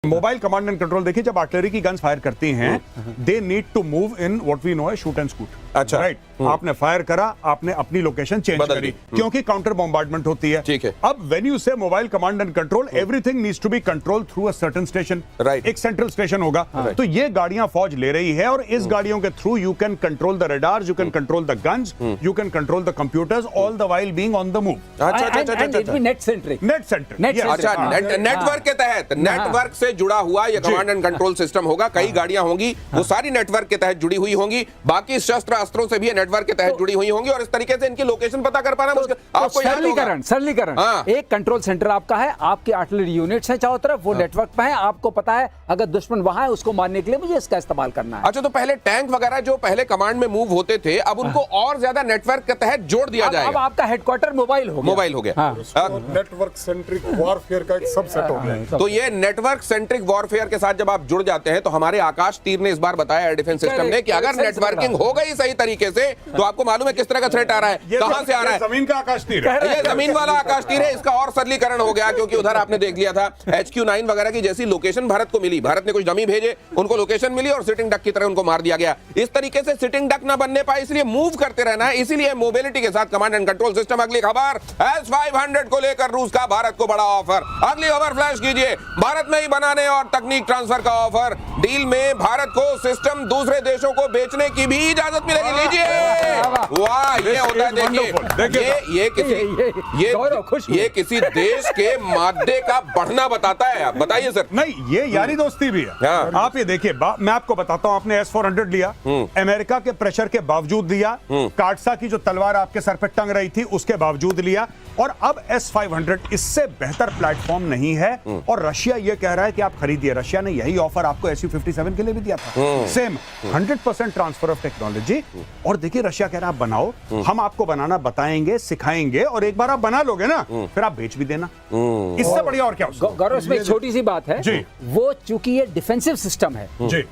Mobile command and control देखिए, जब artillery की गन्स फायर करती हैं, they need to move in what we know है शूट एंड स्कूट। अच्छा, राइट, आपने फायर करा, आपने अपनी लोकेशन चेंज करी, क्योंकि काउंटर बॉम्बार्डमेंट होती है। ठीक है। अब when you say mobile command and control, everything needs to be control through a certain station. Right. एक सेंट्रल स्टेशन होगा, तो ये गाड़ियां फौज ले रही है, और इस गाड़ियों के through you can control the radars, you can control the guns, you can control the computers, all the while being on the move. Net centric. Net centric. अच्छा, नेटवर्क के तहत, नेटवर्क से जुड़ा हुआ ये कमांड एंड कंट्रोल सिस्टम होगा। कई गाड़ियां होंगी, वो सारी नेटवर्क के तहत जुड़ी हुई होंगी, बाकी शस्त्र अस्त्रों से भी नेटवर्क के तहत जुड़ी हुई होंगी, और इस तरीके से इनकी लोकेशन पता कर पाना मुश्किल। आपको सरलीकरण, एक कंट्रोल सेंटर आपका है, आपके आर्टिलरी यूनिट्स हैं चारों तरफ, वो नेटवर्क पे है, आपको पता है अगर दुश्मन वहां है उसको मारने के लिए मुझे इसका इस्तेमाल करना है। अच्छा, तो पहले टैंक वगैरह जो पहले कमांड में मूव होते थे, अब उनको और ज्यादा नेटवर्क के तहत जोड़ दिया जाएगा। अब आपका हेडक्वार्टर मोबाइल हो गया। नेटवर्क सेंट्रिक वॉरफेयर का एक सबसेट हो गया। तो ये नेटवर्क सेंट्रिक वॉरफेयर के साथ जब आप जुड़ जाते हैं, तो हमारे आकाश तीर ने इस बार बताया एयर डिफेंस सिस्टम ने कि अगर नेटवर्किंग हो गई सही तरीके से, तो आपको मालूम है किस तरह का थ्रेट आ रहा है, कहां से आ रहा है। जमीन का आकाश तीर है, ये जमीन वाला आकाश तीर है। इसका और सरलीकरण हो गया, क्योंकि उधर आपने देख लिया था HQ-9 वगैरह की जैसी लोकेशन भारत को मिली, भारत ने कुछ डमी भेजे, उनको लोकेशन मिली और सिटिंग डक की तरह उनको मार दिया गया। इस तरीके से सिटिंग डक ना बनने पाए, इसलिए मूव करते रहना है, इसीलिए मोबिलिटी के साथ कमांड एंड कंट्रोल सिस्टम। अगली खबर S-500 को लेकर रूस का भारत को बड़ा ऑफर। अगली खबर फ्लैश कीजिए, भारत में ही बनाने और तकनीक ट्रांसफर का ऑफर। डील में भारत को सिस्टम दूसरे देशों को बेचने की भी इजाजत मिलेगी। लीजिए, वाह, ये होता है। देखिए, ये किसी देश के मादे का बढ़ना बताता है। आप बताइए सर। नहीं, ये यारी दोस्ती भी है। आप ये देखिए, मैं आपको बताता हूं, आपने S-400 लिया, अमेरिका के प्रेशर के बावजूद लिया, काटसा की जो तलवार आपके सर पे टंग रही थी उसके बावजूद लिया, और अब S-500 इससे बेहतर प्लेटफॉर्म नहीं है, और रशिया ये कह रहा है कि आप खरीदिए। रशिया ने यही ऑफर आपको Su-57 के लिए भी दिया था, सेम 100% ट्रांसफर ऑफ टेक्नोलॉजी। और देखिए, रशिया कह रहा है आप बनाओ, हम आपको बनाना बताएंगे, सिखाएंगे, और एक बार आप बना लोगे ना, फिर आप बेच भी देना। इससे बढ़िया और क्या। गौरव, इसमें एक छोटी सी बात है जी, वो चूंकि ये डिफेंसिव सिस्टम है जी,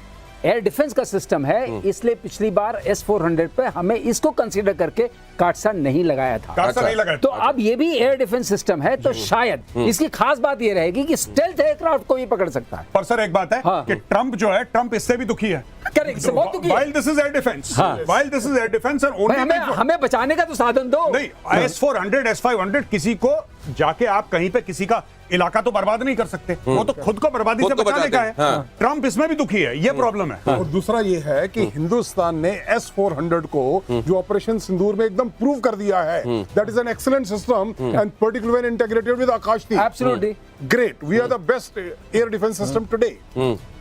एयर डिफेंस का सिस्टम है, इसलिए पिछली बार S-400 पे हमें इसको कंसीडर करके काटसा नहीं लगाया था। काटसा नहीं लगाया। तो अब ये भी एयर डिफेंस सिस्टम है, तो शायद इसकी खास बात ये रहेगी कि स्टेल्थ एयरक्राफ्ट को भी पकड़ सकता है। पर सर एक बात है कि ट्रंप जो है, ट्रंप इससे भी दुखी है। While this is air defense, while this is air defense, and only हमें बचाने का तो साधन दो। नहीं, S-400, S-500 किसी को जाके आप कहीं पे किसी का इलाका तो बर्बाद नहीं कर सकते, वो तो खुद को बर्बादी से बचाने का है। ट्रंप इसमें भी दुखी है, ये प्रॉब्लम है। और दूसरा ये है कि हिंदुस्तान ने S-400 को जो ऑपरेशन सिंदूर में एकदम प्रूव कर दिया है, that is an excellent system and particularly when integrated with Akash Teer. Absolutely great, we are the best air defence system today.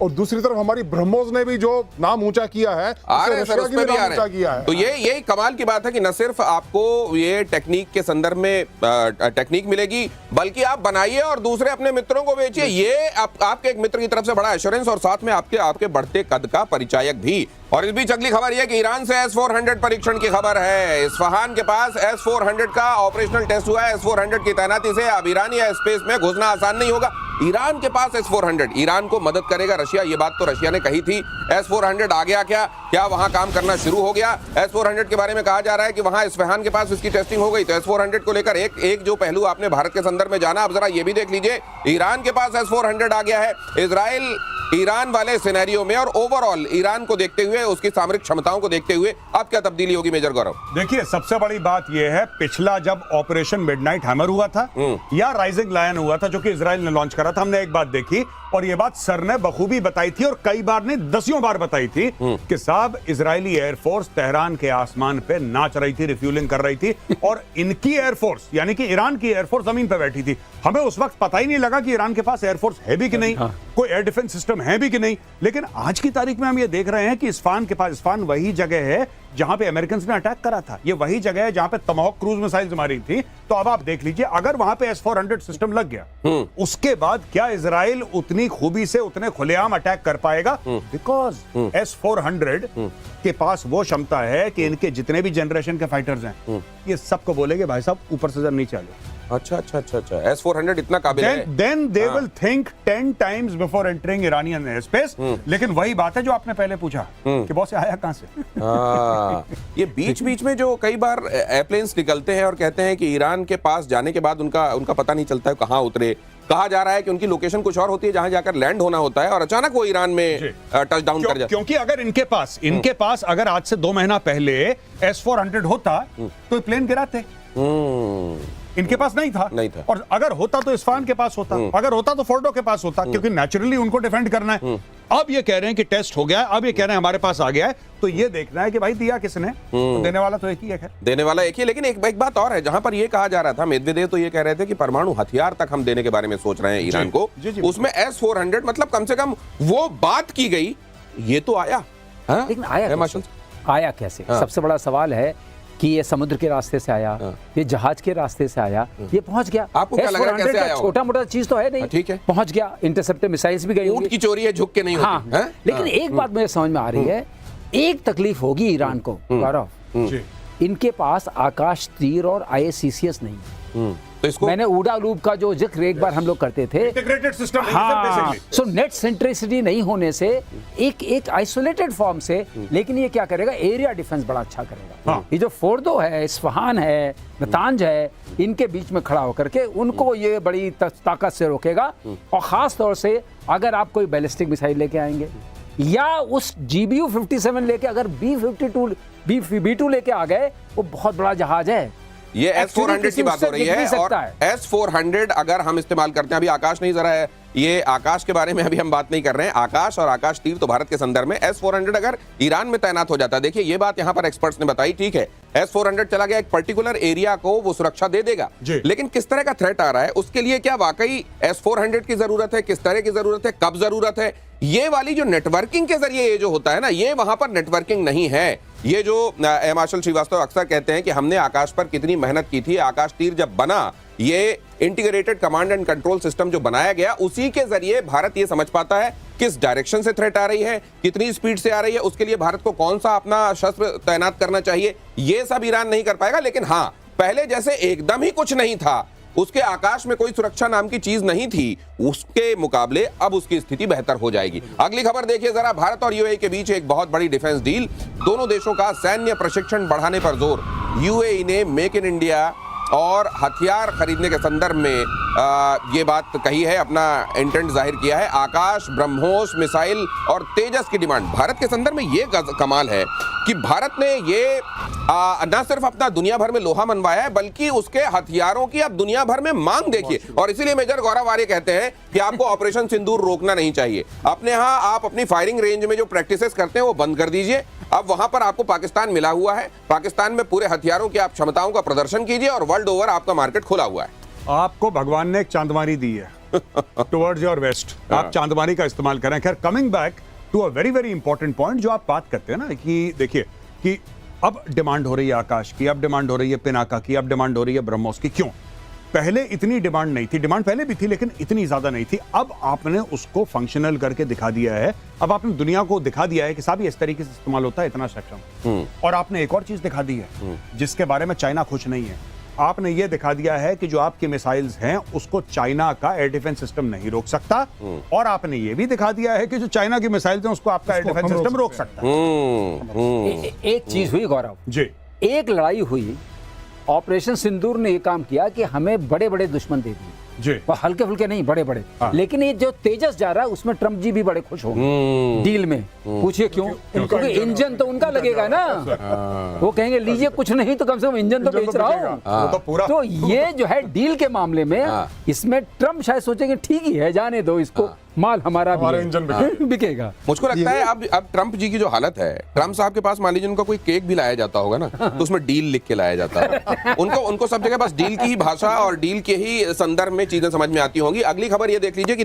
और दूसरी तरफ हमारी ब्रह्मोस ने भी जो नाम ऊंचा किया है, रशिया की भी नाम ऊंचा किया है। तो यही कमाल की बात है कि न सिर्फ आपको ये टेक्निक के संदर्भ में टेक्निक मिलेगी, बल्कि आप बनाइए और दूसरे अपने मित्रों को बेचिए। ये आपके एक मित्र की तरफ से बड़ा एश्योरेंस, और साथ में आपके बढ़ते कद का परिचायक भी। और इस बीच अगली खबर यह कि ईरान से S-400 परीक्षण की खबर है। इस्फहान के पास S-400 का ऑपरेशनल टेस्ट हुआ है। S-400 की तैनाती से अब ईरानी स्पेस में घुसना आसान नहीं होगा। ईरान के पास S-400, ईरान को मदद करेगा रशिया, ये बात तो रशिया ने कही थी। S-400 आ गया क्या वहां काम करना शुरू हो गया? S-400 के बारे में कहा जा रहा है कि वहां इस्फहान के पास इसकी टेस्टिंग हो गई। तो S-400 को लेकर एक जो पहलू आपने भारत के संदर्भ में जाना, अब जरा ये भी देख लीजिए, ईरान के पास S-400 आ गया है। इजराइल ईरान वाले सिनेरियो में और ओवरऑल ईरान को देखते हुए, उसकी सामरिक क्षमताओं को देखते हुए अब क्या तब्दीली होगी मेजर गौरव? देखिए, सबसे बड़ी बात यह है, पिछला जब ऑपरेशन मिडनाइट हैमर हुआ था या राइजिंग लायन हुआ था, जो कि इजराइल ने लॉन्च करा था, हमने एक बात देखी, और ये बात सर ने बखूबी बताई थी, और कई बार नहीं, दसियों बार बताई थी कि साहब इजरायली एयरफोर्स तेहरान के आसमान पे नाच रही थी, रिफ्यूलिंग कर रही थी, और इनकी एयरफोर्स यानी कि ईरान की एयरफोर्स जमीन पे बैठी थी। हमें उस वक्त पता ही नहीं लगा कि ईरान के पास एयरफोर्स है भी कि नहीं, कोई एयर डिफेंस सिस्टम है भी कि नहीं। लेकिन आज की तारीख में हम ये देख रहे हैं कि इस्फहान वही जगह है जहां पे अमेरिकन ने अटैक करा था, ये वही जगह है जहां पे टमाहॉक क्रूज मिसाइल्स मारी थी। तो अब आप देख लीजिए, अगर वहां पे S-400 सिस्टम लग गया, उसके बाद क्या इजराइल उतनी खूबी से, उतने खुलेआम अटैक कर पाएगा? बिकॉज S-400 के पास वो क्षमता है कि इनके जितने भी जनरेशन के फाइटर्स हैं, ये सबको बोलेंगे भाई साहब ऊपर से जरा नीचे आ जाओ। अच्छा, S-400 इतना काबिल है। Then they will think 10 times before entering Iranian airspace। लेकिन वही बात है जो आपने पहले पूछा कि बॉस आया कहां से। ये बीच में जो कई बार एयरप्लेन्स निकलते हैं और कहते हैं कि ईरान के पास जाने के बाद उनका पता नहीं चलता है कहां उतरे, कहा जा रहा है कि उनकी लोकेशन कुछ और होती है जहां जाकर लैंड होना होता है और अचानक वो ईरान में टच डाउन कर जाता। क्योंकि अगर इनके पास अगर आज से 2 महीना पहले S-400 होता तो प्लेन गिराते। इनके पास नहीं था। और अगर होता तो इस्फहान के पास होता, अगर होता तो फोर्डो के पास होता, क्योंकि नेचुरली उनको डिफेंड करना है। अब ये कह रहे हैं कि टेस्ट हो गया है, अब ये कह रहे हैं हमारे पास आ गया है, तो ये देखना है कि भाई दिया किसने। तो देने वाला तो एक ही है, देने वाला एक ही। लेकिन एक बात और है, जहां पर ये कहा जा रहा था, मेदवेदेव तो ये कह रहे थे कि परमाणु हथियार तक हम देने के बारे में सोच रहे हैं ईरान को। उसमें S-400 मतलब कम से कम वो बात की गई, ये तो आया। लेकिन आया कैसे? सबसे बड़ा सवाल है कि ये समुद्र के रास्ते से आया, ये जहाज के रास्ते से आया, ये पहुंच गया। आपको क्या लग रहा है कैसे आया? छोटा मोटा चीज तो है नहीं, ठीक है, पहुंच गया। इंटरसेप्टर मिसाइल्स भी गई, ऊंट की चोरी है, झुक के नहीं होती। हाँ, लेकिन एक बात मुझे समझ में आ रही है, एक तकलीफ होगी ईरान को, गौरव, इनके पास आकाश तीर और IACCS नहीं। तो इसको मैंने उड़ा लूप का जो जिक्र एक बार हम लोग करते थे, इंटीग्रेटेड सिस्टम। हाँ, सो नेट सेंट्रिसिटी नहीं होने से एक आइसोलेटेड फॉर्म से, लेकिन ये क्या करेगा, एरिया डिफेंस बड़ा अच्छा करेगा। हाँ। ये जो फोर्डो है, इस्फहान है, नतांज है, इनके बीच में खड़ा होकर के उनको ये बड़ी ताकत से रोकेगा। और खास तौर से अगर आप कोई बैलिस्टिक मिसाइल लेके आएंगे या उस GBU-57 लेके अगर B-52 लेके आ गए, वो बहुत बड़ा जहाज है। ये S-400 की बात हो रही है, और S-400 अगर हम इस्तेमाल करते हैं, अभी आकाश नहीं, जरा है ये आकाश के बारे में अभी हम बात नहीं कर रहे हैं। आकाश और आकाश तीर तो भारत के संदर्भ में, S-400 अगर ईरान में तैनात हो जाता है, देखिए ये बात यहां पर एक्सपर्ट्स ने बताई, ठीक है, S-400 चला गया, एक पर्टिकुलर एरिया को वो सुरक्षा दे देगा, लेकिन किस तरह का थ्रेट आ रहा है, उसके लिए क्या वाकई S-400 की जरूरत है, किस तरह की जरूरत है, कब जरूरत है, ये वाली जो नेटवर्किंग के जरिए ये जो होता है ना, ये वहां पर नेटवर्किंग नहीं है। ये जो मार्शल श्रीवास्तव अक्सर कहते हैं कि हमने आकाश पर कितनी मेहनत की थी, आकाश तीर जब बना, ये integrated command and control system जो बनाया गया, उसी के जरिए भारत ये समझ पाता है किस डायरेक्शन से थ्रेट आ रही है, कितनी स्पीड से आ रही है, उसके लिए भारत को कौन सा अपना शस्त्र तैनात करना चाहिए। ये सब ईरान नहीं कर पाएगा, लेकिन हाँ, पहले जैसे एकदम ही कुछ नहीं था, उसके आकाश में कोई सुरक्षा नाम की चीज नहीं थी, उसके मुकाबले अब उसकी स्थिति बेहतर हो जाएगी। अगली खबर देखिए जरा, भारत और UAE के बीच एक बहुत बड़ी डिफेंस डील, दोनों देशों का सैन्य प्रशिक्षण बढ़ाने पर जोर। UAE ने मेक इन इंडिया और हथियार खरीदने के संदर्भ में ये बात कही है, अपना इंटेंट जाहिर किया है। आकाश, ब्रह्मोस मिसाइल और तेजस की डिमांड भारत के संदर्भ में ये कमाल है कि भारत ने ये न सिर्फ अपना दुनिया भर में लोहा मनवाया है, बल्कि उसके हथियारों की अब दुनिया भर में मांग देखिए। और इसीलिए मेजर गौरव आर्य कहते हैं कि आपको ऑपरेशन सिंदूर रोकना नहीं चाहिए। अपने यहाँ आप अपनी फायरिंग रेंज में जो प्रैक्टिसेस करते हैं वो बंद कर दीजिए। अब वहां पर आपको पाकिस्तान मिला हुआ है, पाकिस्तान में पूरे हथियारों की आप क्षमताओं का प्रदर्शन कीजिए और वर्ल्ड ओवर आपका मार्केट खुला हुआ है। आपको भगवान ने एक चांदमारी दी है टुवर्ड्स योर वेस्ट, आप चांदमारी का इस्तेमाल करें। खैर, coming back to a very very important point जो आप बात करते हैं ना, कि देखिए कि अब डिमांड हो रही है आकाश की, अब डिमांड हो रही है पिनाका की, अब डिमांड हो रही है ब्रह्मोस की। क्यों? पहले इतनी डिमांड नहीं थी, डिमांड पहले भी थी लेकिन इतनी ज्यादा नहीं थी। अब आपने उसको फंक्शनल करके दिखा दिया है, अब आपने दुनिया को दिखा दिया है कि साहब इस तरीके से इस्तेमाल होता है, इतना सक्षम। और आपने एक और चीज दिखा दी है जिसके बारे में चाइना खुश नहीं है। आपने ये दिखा दिया है कि जो आपके मिसाइल्स हैं उसको चाइना का एयर डिफेंस सिस्टम नहीं रोक सकता, और आपने ये भी दिखा दिया है कि जो चाइना की मिसाइल्स हैं उसको आपका एयर डिफेंस सिस्टम रोक सकता है। एक चीज हुई गौरव जी, एक लड़ाई हुई, ऑपरेशन सिंदूर ने ये काम किया कि हमें बड़े बड़े दुश्मन दे दिए जी, हल्के फुल्के नहीं, बड़े बड़े। लेकिन ये जो तेजस जा रहा है उसमें ट्रम्प जी भी बड़े खुश होंगे डील में। पूछिए क्यों? क्योंकि इंजन तो उनका लगेगा ना, वो कहेंगे लीजिए कुछ नहीं तो कम से कम इंजन तो बेच रहा हूँ। तो ये जो है डील के मामले में, इसमें ट्रम्प शायद सोचेंगे ठीक ही है, जाने दो इसको, माल हमारा इंजन बिकेगा। मुझको लगता है अब ट्रम्प जी की जो हालत है, ट्रम्प साहब के पास मान लीजिए उनका कोई केक भी लाया जाता होगा ना, तो उसमें डील लिख के लाया जाता है। उनको सब जगह बस डील की ही भाषा और डील के ही संदर्भ में चीजें समझ में आती होंगी। अगली खबर ये देख लीजिए कि